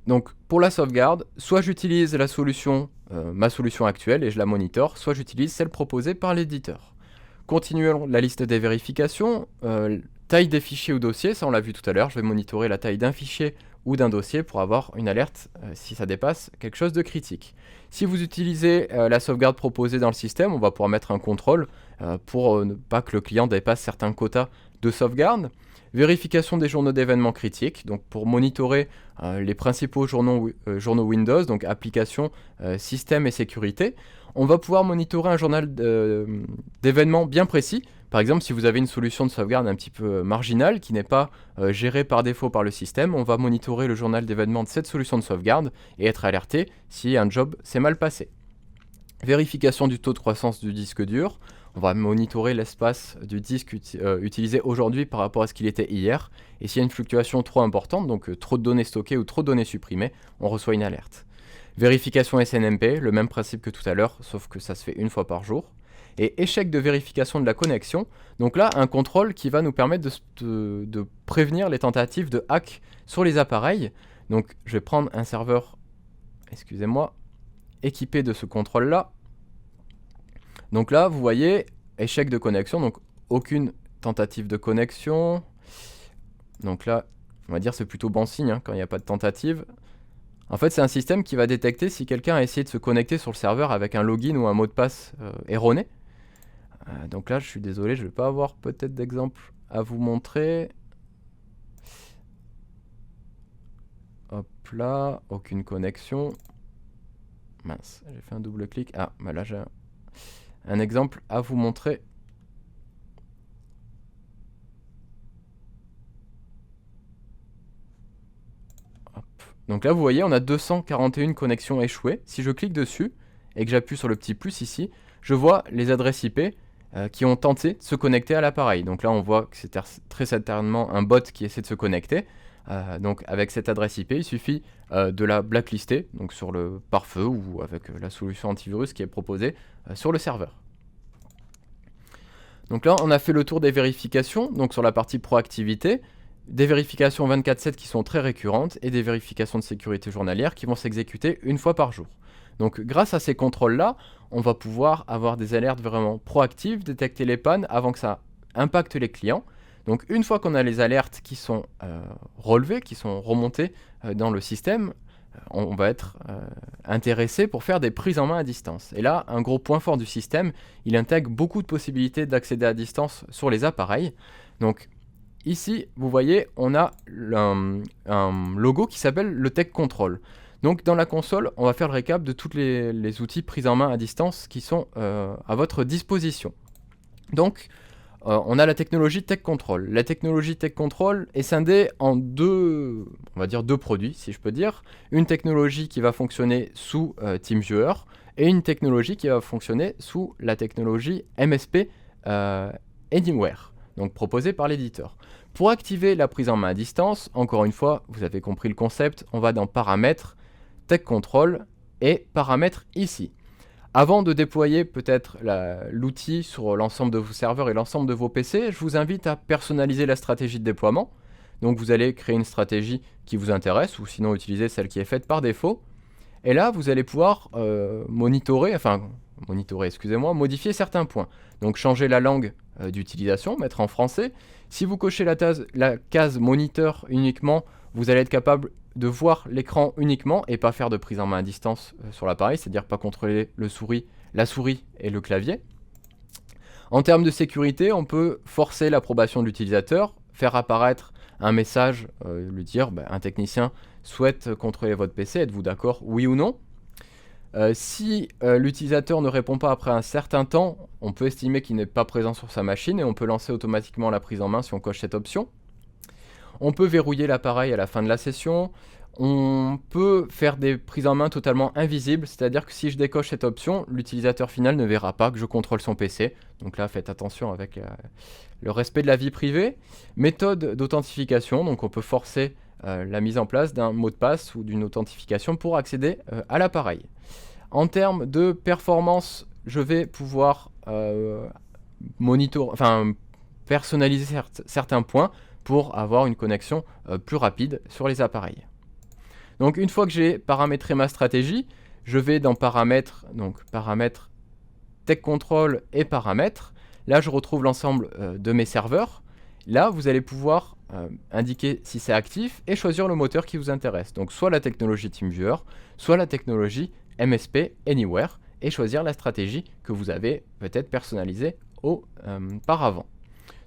Donc pour la sauvegarde, soit j'utilise la solution, ma solution actuelle et je la monitore, soit j'utilise celle proposée par l'éditeur. Continuons la liste des vérifications. Taille des fichiers ou dossiers, ça on l'a vu tout à l'heure, je vais monitorer la taille d'un fichier ou d'un dossier pour avoir une alerte si ça dépasse quelque chose de critique. Si vous utilisez la sauvegarde proposée dans le système, on va pouvoir mettre un contrôle pour ne pas que le client dépasse certains quotas de sauvegarde. Vérification des journaux d'événements critiques, donc pour monitorer les principaux journaux Windows, donc applications, système et sécurité. On va pouvoir monitorer un journal d'événements bien précis. Par exemple, si vous avez une solution de sauvegarde un petit peu marginale qui n'est pas gérée par défaut par le système, on va monitorer le journal d'événements de cette solution de sauvegarde et être alerté si un job s'est mal passé. Vérification du taux de croissance du disque dur. On va monitorer l'espace du disque utilisé aujourd'hui par rapport à ce qu'il était hier. Et s'il y a une fluctuation trop importante, donc trop de données stockées ou trop de données supprimées, on reçoit une alerte. Vérification SNMP, le même principe que tout à l'heure, sauf que ça se fait une fois par jour. Et échec de vérification de la connexion. Donc là, un contrôle qui va nous permettre de prévenir les tentatives de hack sur les appareils. Donc je vais prendre un serveur, excusez-moi, équipé de ce contrôle-là. Donc là, vous voyez, échec de connexion, donc aucune tentative de connexion. Donc là, on va dire c'est plutôt bon signe quand il n'y a pas de tentative. En fait, c'est un système qui va détecter si quelqu'un a essayé de se connecter sur le serveur avec un login ou un mot de passe erroné. Donc là, je suis désolé, je ne vais pas avoir peut-être d'exemple à vous montrer. Hop là, aucune connexion. Mince, j'ai fait un double clic. Ah, bah là j'ai un exemple à vous montrer. Hop. Donc là, vous voyez, on a 241 connexions échouées. Si je clique dessus et que j'appuie sur le petit plus ici, je vois les adresses IP qui ont tenté de se connecter à l'appareil. Donc là, on voit que c'est très certainement un bot qui essaie de se connecter. Donc avec cette adresse IP, il suffit de la blacklister, donc sur le pare-feu ou avec la solution antivirus qui est proposée sur le serveur. Donc là, on a fait le tour des vérifications, donc sur la partie proactivité, des vérifications 24/7 qui sont très récurrentes et des vérifications de sécurité journalières qui vont s'exécuter une fois par jour. Donc grâce à ces contrôles-là, on va pouvoir avoir des alertes vraiment proactives, détecter les pannes avant que ça impacte les clients. Donc une fois qu'on a les alertes qui sont relevées, qui sont remontées dans le système, on va être intéressé pour faire des prises en main à distance. Et là, un gros point fort du système, il intègre beaucoup de possibilités d'accéder à distance sur les appareils. Donc ici, vous voyez, on a un logo qui s'appelle le Tech Control. Donc dans la console, on va faire le récap de tous les outils prise en main à distance qui sont à votre disposition. Donc on a la technologie Tech Control. La technologie Tech Control est scindée en deux produits, si je peux dire. Une technologie qui va fonctionner sous TeamViewer et une technologie qui va fonctionner sous la technologie MSP Anywhere, donc proposée par l'éditeur. Pour activer la prise en main à distance, encore une fois, vous avez compris le concept, on va dans Paramètres, Tech Control et Paramètres ici. Avant de déployer peut-être l'outil sur l'ensemble de vos serveurs et l'ensemble de vos PC, je vous invite à personnaliser la stratégie de déploiement. Donc vous allez créer une stratégie qui vous intéresse ou sinon utiliser celle qui est faite par défaut. Et là, vous allez pouvoir modifier certains points. Donc changer la langue d'utilisation, mettre en français. Si vous cochez la case moniteur uniquement, vous allez être capable de voir l'écran uniquement et pas faire de prise en main à distance sur l'appareil, c'est-à-dire pas contrôler la souris et le clavier. En termes de sécurité, on peut forcer l'approbation de l'utilisateur, faire apparaître un message, lui dire un technicien souhaite contrôler votre PC, êtes-vous d'accord, oui ou non. Si l'utilisateur ne répond pas après un certain temps, on peut estimer qu'il n'est pas présent sur sa machine et on peut lancer automatiquement la prise en main si on coche cette option. On peut verrouiller l'appareil à la fin de la session. On peut faire des prises en main totalement invisibles, c'est-à-dire que si je décoche cette option, l'utilisateur final ne verra pas que je contrôle son PC. Donc là, faites attention avec le respect de la vie privée. Méthode d'authentification, donc on peut forcer la mise en place d'un mot de passe ou d'une authentification pour accéder à l'appareil. En termes de performance, je vais pouvoir personnaliser certains points pour avoir une connexion plus rapide sur les appareils. Donc une fois que j'ai paramétré ma stratégie, je vais dans Paramètres, donc Paramètres, Tech Control et Paramètres. Là, je retrouve l'ensemble de mes serveurs. Là, vous allez pouvoir indiquer si c'est actif et choisir le moteur qui vous intéresse. Donc soit la technologie TeamViewer, soit la technologie MSP Anywhere et choisir la stratégie que vous avez peut-être personnalisée auparavant.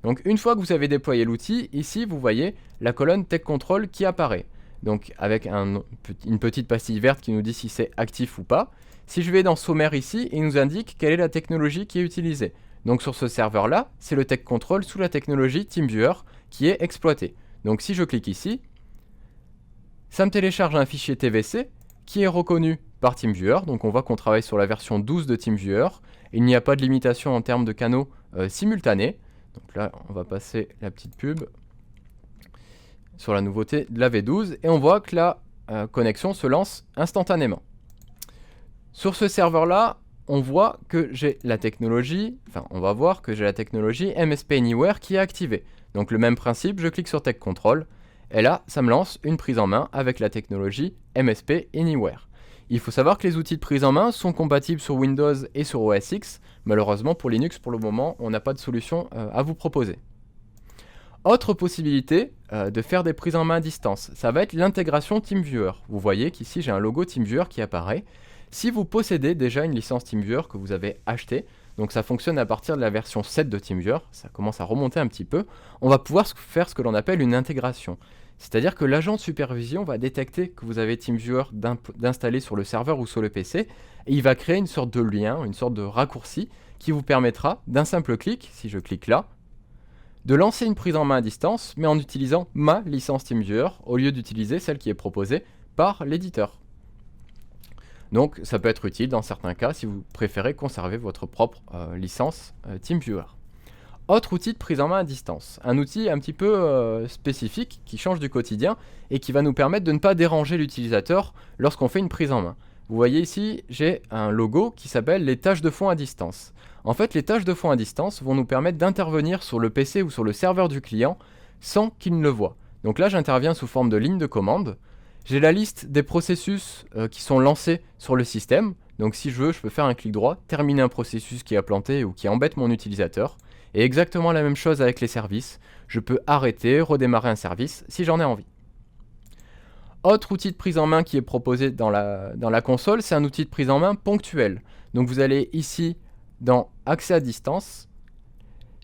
Donc une fois que vous avez déployé l'outil, ici vous voyez la colonne Tech Control qui apparaît. Donc avec une petite pastille verte qui nous dit si c'est actif ou pas. Si je vais dans Sommaire ici, il nous indique quelle est la technologie qui est utilisée. Donc sur ce serveur-là, c'est le Tech Control sous la technologie TeamViewer qui est exploité. Donc si je clique ici, ça me télécharge un fichier TVC qui est reconnu par TeamViewer. Donc on voit qu'on travaille sur la version 12 de TeamViewer. Il n'y a pas de limitation en termes de canaux simultanés. Donc là, on va passer la petite pub sur la nouveauté de la V12 et on voit que la connexion se lance instantanément. Sur ce serveur-là, on voit que j'ai la technologie, MSP Anywhere qui est activée. Donc le même principe, je clique sur Tech Control et là, ça me lance une prise en main avec la technologie MSP Anywhere. Il faut savoir que les outils de prise en main sont compatibles sur Windows et sur OS X. Malheureusement, pour Linux, pour le moment, on n'a pas de solution à vous proposer. Autre possibilité de faire des prises en main à distance, ça va être l'intégration TeamViewer. Vous voyez qu'ici, j'ai un logo TeamViewer qui apparaît. Si vous possédez déjà une licence TeamViewer que vous avez achetée, donc ça fonctionne à partir de la version 7 de TeamViewer, ça commence à remonter un petit peu, on va pouvoir faire ce que l'on appelle une intégration. C'est-à-dire que l'agent de supervision va détecter que vous avez TeamViewer d'installer sur le serveur ou sur le PC, et il va créer une sorte de lien, une sorte de raccourci, qui vous permettra d'un simple clic, si je clique là, de lancer une prise en main à distance, mais en utilisant ma licence TeamViewer, au lieu d'utiliser celle qui est proposée par l'éditeur. Donc ça peut être utile dans certains cas si vous préférez conserver votre propre licence TeamViewer. Autre outil de prise en main à distance, un outil un petit peu spécifique qui change du quotidien et qui va nous permettre de ne pas déranger l'utilisateur lorsqu'on fait une prise en main. Vous voyez ici, j'ai un logo qui s'appelle les tâches de fond à distance. En fait, les tâches de fond à distance vont nous permettre d'intervenir sur le PC ou sur le serveur du client sans qu'il ne le voie. Donc là, j'interviens sous forme de ligne de commande. J'ai la liste des processus qui sont lancés sur le système. Donc si je veux, je peux faire un clic droit, terminer un processus qui a planté ou qui embête mon utilisateur. Et exactement la même chose avec les services. Je peux arrêter, redémarrer un service si j'en ai envie. Autre outil de prise en main qui est proposé dans la console, c'est un outil de prise en main ponctuel. Donc vous allez ici dans Accès à distance,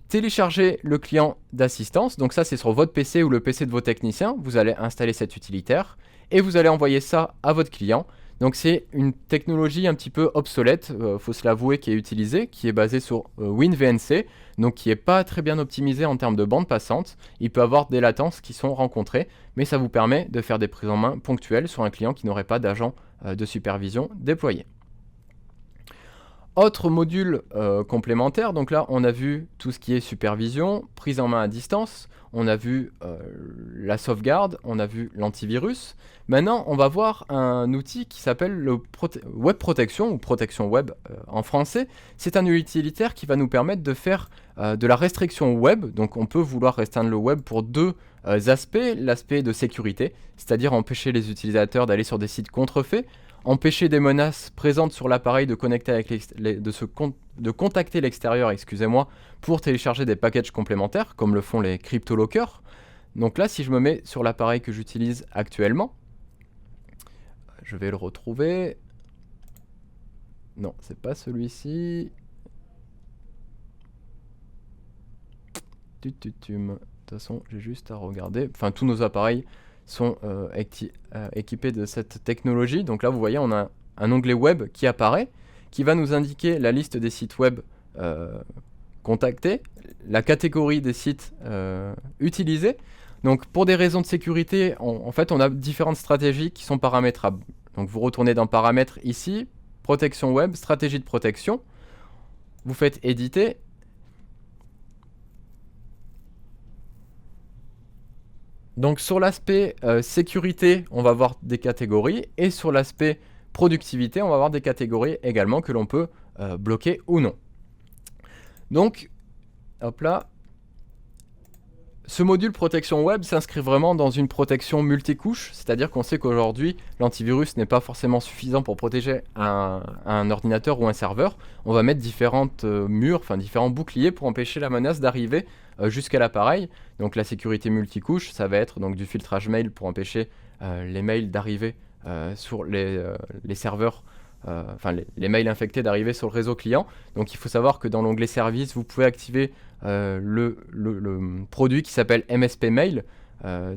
télécharger le client d'assistance. Donc ça, c'est sur votre PC ou le PC de vos techniciens. Vous allez installer cet utilitaire et vous allez envoyer ça à votre client. Donc c'est une technologie un petit peu obsolète, faut se l'avouer, qui est utilisée, qui est basée sur WinVNC, donc qui n'est pas très bien optimisé en termes de bande passante. Il peut avoir des latences qui sont rencontrées, mais ça vous permet de faire des prises en main ponctuelles sur un client qui n'aurait pas d'agent de supervision déployé. Autre module complémentaire, donc là on a vu tout ce qui est supervision, prise en main à distance, on a vu la sauvegarde, on a vu l'antivirus. Maintenant on va voir un outil qui s'appelle le Web Protection ou Protection Web en français. C'est un utilitaire qui va nous permettre de faire de la restriction web, donc on peut vouloir restreindre le web pour deux aspects. L'aspect de sécurité, c'est-à-dire empêcher les utilisateurs d'aller sur des sites contrefaits, empêcher des menaces présentes sur l'appareil de contacter l'extérieur, pour télécharger des packages complémentaires, comme le font les CryptoLockers. Donc là, si je me mets sur l'appareil que j'utilise actuellement, je vais le retrouver. Non, c'est pas celui-ci. De toute façon, j'ai juste à regarder. Enfin, tous nos appareils sont équipés de cette technologie. Donc là, vous voyez, on a un onglet web qui apparaît, qui va nous indiquer la liste des sites web contactés, la catégorie des sites utilisés. Donc pour des raisons de sécurité, en fait, on a différentes stratégies qui sont paramétrables. Donc vous retournez dans Paramètres ici, Protection web, Stratégie de protection. Vous faites Éditer. Donc sur l'aspect sécurité, on va voir des catégories, et sur l'aspect productivité, on va avoir des catégories également que l'on peut bloquer ou non. Donc, hop là, ce module protection web s'inscrit vraiment dans une protection multicouche, c'est-à-dire qu'on sait qu'aujourd'hui, l'antivirus n'est pas forcément suffisant pour protéger un ordinateur ou un serveur. On va mettre différentes murs, enfin différents boucliers pour empêcher la menace d'arriver jusqu'à l'appareil. Donc la sécurité multicouche, ça va être donc du filtrage mail pour empêcher les mails d'arriver sur les serveurs, les mails infectés d'arriver sur le réseau client. Donc il faut savoir que dans l'onglet service, vous pouvez activer le produit qui s'appelle MSP Mail,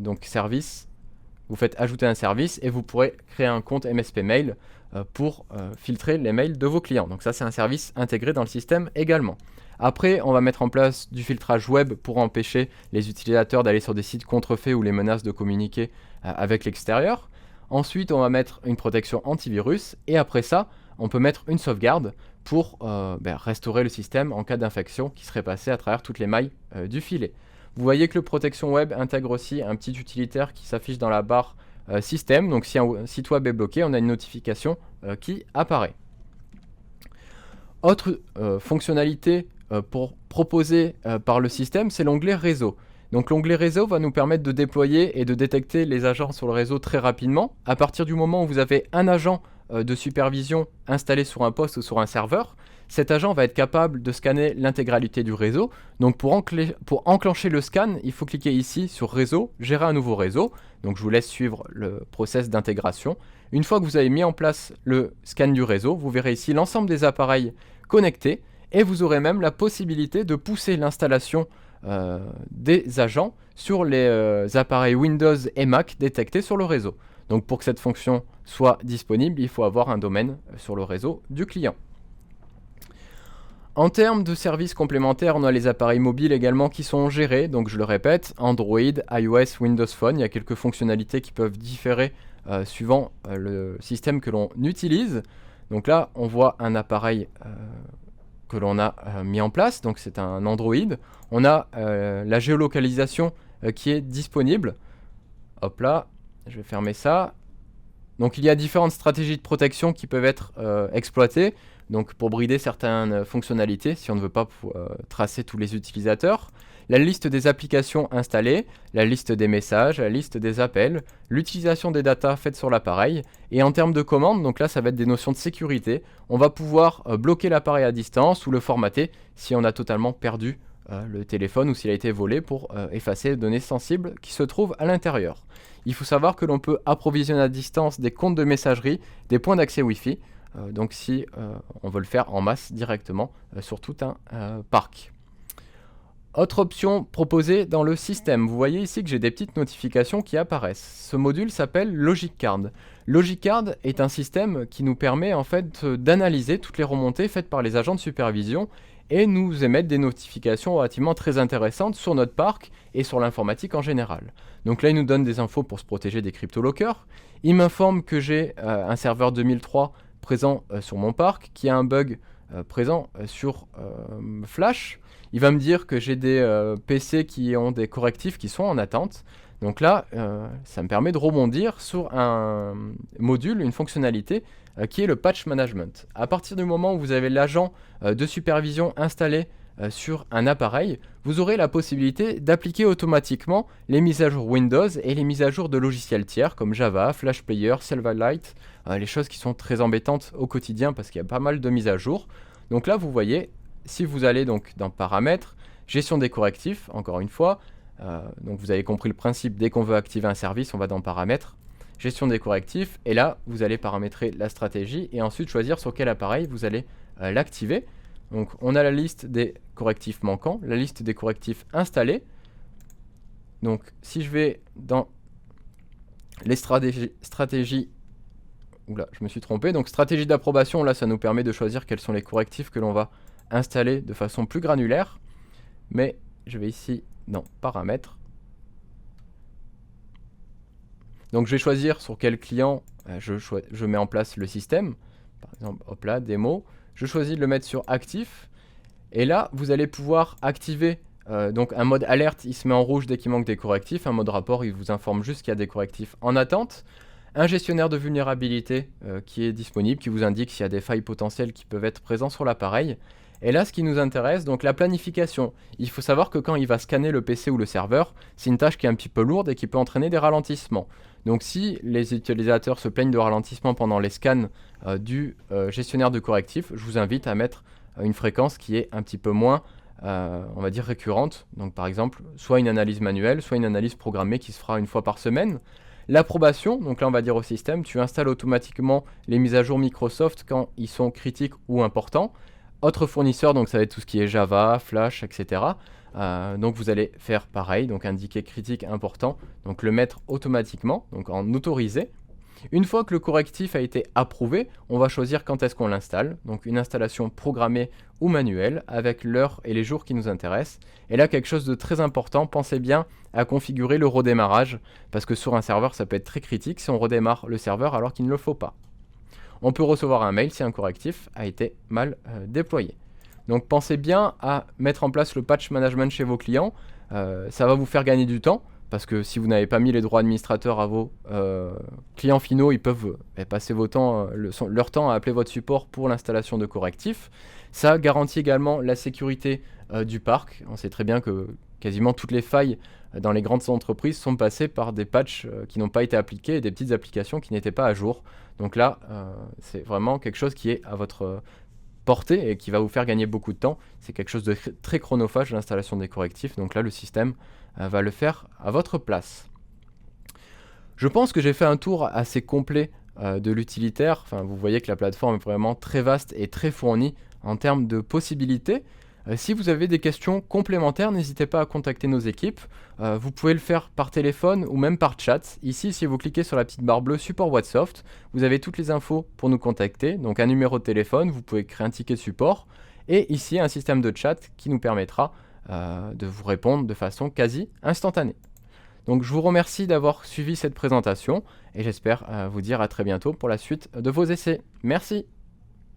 donc service, vous faites ajouter un service et vous pourrez créer un compte MSP Mail pour filtrer les mails de vos clients. Donc ça, c'est un service intégré dans le système également. Après, on va mettre en place du filtrage web pour empêcher les utilisateurs d'aller sur des sites contrefaits ou les menaces de communiquer avec l'extérieur. Ensuite, on va mettre une protection antivirus et après ça, on peut mettre une sauvegarde pour restaurer le système en cas d'infection qui serait passé à travers toutes les mailles du filet. Vous voyez que le protection web intègre aussi un petit utilitaire qui s'affiche dans la barre système. Donc si un site web est bloqué, on a une notification qui apparaît. Autre fonctionnalité proposée par le système, c'est l'onglet réseau. Donc l'onglet réseau va nous permettre de déployer et de détecter les agents sur le réseau très rapidement. À partir du moment où vous avez un agent de supervision installé sur un poste ou sur un serveur, cet agent va être capable de scanner l'intégralité du réseau. Donc pour enclencher le scan, il faut cliquer ici sur Réseau, Gérer un nouveau réseau. Donc je vous laisse suivre le process d'intégration. Une fois que vous avez mis en place le scan du réseau, vous verrez ici l'ensemble des appareils connectés et vous aurez même la possibilité de pousser l'installation des agents sur les appareils Windows et Mac détectés sur le réseau. Donc pour que cette fonction soit disponible, il faut avoir un domaine sur le réseau du client. En termes de services complémentaires, on a les appareils mobiles également qui sont gérés. Donc je le répète, Android, iOS, Windows Phone, il y a quelques fonctionnalités qui peuvent différer suivant le système que l'on utilise. Donc là, on voit un appareil que l'on a mis en place, donc c'est un Android. On a la géolocalisation qui est disponible. Hop là, je vais fermer ça. Donc il y a différentes stratégies de protection qui peuvent être exploitées, donc pour brider certaines fonctionnalités si on ne veut pas tracer tous les utilisateurs. La liste des applications installées, la liste des messages, la liste des appels, l'utilisation des datas faites sur l'appareil. Et en termes de commandes, donc là ça va être des notions de sécurité, on va pouvoir bloquer l'appareil à distance ou le formater si on a totalement perdu le téléphone ou s'il a été volé pour effacer les données sensibles qui se trouvent à l'intérieur. Il faut savoir que l'on peut approvisionner à distance des comptes de messagerie, des points d'accès Wi-Fi, donc si on veut le faire en masse directement sur tout un parc. Autre option proposée dans le système, vous voyez ici que j'ai des petites notifications qui apparaissent. Ce module s'appelle Logic Card. Logic Card est un système qui nous permet en fait d'analyser toutes les remontées faites par les agents de supervision et nous émettre des notifications relativement très intéressantes sur notre parc et sur l'informatique en général. Donc là, il nous donne des infos pour se protéger des cryptolockers. Il m'informe que j'ai un serveur 2003 présent sur mon parc, qui a un bug présent sur Flash. Il va me dire que j'ai des PC qui ont des correctifs qui sont en attente. Donc là, ça me permet de rebondir sur un module, une fonctionnalité qui est le patch management. À partir du moment où vous avez l'agent de supervision installé sur un appareil, vous aurez la possibilité d'appliquer automatiquement les mises à jour Windows et les mises à jour de logiciels tiers comme Java, Flash Player, Silverlight, les choses qui sont très embêtantes au quotidien parce qu'il y a pas mal de mises à jour. Donc là, vous voyez, si vous allez donc dans Paramètres, Gestion des correctifs, encore une fois, donc vous avez compris le principe, dès qu'on veut activer un service, on va dans Paramètres, Gestion des correctifs, et là, vous allez paramétrer la stratégie et ensuite choisir sur quel appareil vous allez l'activer. Donc on a la liste des correctifs manquants, la liste des correctifs installés. Donc si je vais dans les stratégies, oula, je me suis trompé, donc stratégie d'approbation, là ça nous permet de choisir quels sont les correctifs que l'on va installer de façon plus granulaire. Mais je vais ici dans Paramètres. Donc je vais choisir sur quel client je mets en place le système. Par exemple, hop là, démo. Je choisis de le mettre sur actif. Et là, vous allez pouvoir activer donc un mode alerte, il se met en rouge dès qu'il manque des correctifs. Un mode rapport, il vous informe juste qu'il y a des correctifs en attente. Un gestionnaire de vulnérabilité qui est disponible, qui vous indique s'il y a des failles potentielles qui peuvent être présentes sur l'appareil. Et là, ce qui nous intéresse, donc la planification. Il faut savoir que quand il va scanner le PC ou le serveur, c'est une tâche qui est un petit peu lourde et qui peut entraîner des ralentissements. Donc si les utilisateurs se plaignent de ralentissement pendant les scans du gestionnaire de correctifs, je vous invite à mettre une fréquence qui est un petit peu moins, on va dire, récurrente. Donc par exemple, soit une analyse manuelle, soit une analyse programmée qui se fera une fois par semaine. L'approbation, donc là on va dire au système, tu installes automatiquement les mises à jour Microsoft quand ils sont critiques ou importants. Autres fournisseurs, donc ça va être tout ce qui est Java, Flash, etc. Donc vous allez faire pareil, donc indiquer critique important, donc le mettre automatiquement, donc en autorisé. Une fois que le correctif a été approuvé, on va choisir quand est-ce qu'on l'installe, donc une installation programmée ou manuelle avec l'heure et les jours qui nous intéressent. Et là, quelque chose de très important, pensez bien à configurer le redémarrage, parce que sur un serveur, ça peut être très critique si on redémarre le serveur alors qu'il ne le faut pas. On peut recevoir un mail si un correctif a été mal déployé. Donc pensez bien à mettre en place le patch management chez vos clients. Ça va vous faire gagner du temps, parce que si vous n'avez pas mis les droits administrateurs à vos clients finaux, ils peuvent passer leur temps à appeler votre support pour l'installation de correctifs. Ça garantit également la sécurité du parc. On sait très bien que quasiment toutes les failles dans les grandes entreprises sont passées par des patchs qui n'ont pas été appliqués et des petites applications qui n'étaient pas à jour. Donc là, c'est vraiment quelque chose qui est à votre portée et qui va vous faire gagner beaucoup de temps. C'est quelque chose de très chronophage, l'installation des correctifs. Donc là, le système va le faire à votre place. Je pense que j'ai fait un tour assez complet de l'utilitaire. Enfin, vous voyez que la plateforme est vraiment très vaste et très fournie en termes de possibilités. Si vous avez des questions complémentaires, n'hésitez pas à contacter nos équipes. Vous pouvez le faire par téléphone ou même par chat. Ici, si vous cliquez sur la petite barre bleue Support Whatsoft, vous avez toutes les infos pour nous contacter. Donc un numéro de téléphone, vous pouvez créer un ticket de support. Et ici, un système de chat qui nous permettra de vous répondre de façon quasi instantanée. Donc je vous remercie d'avoir suivi cette présentation et j'espère vous dire à très bientôt pour la suite de vos essais. Merci.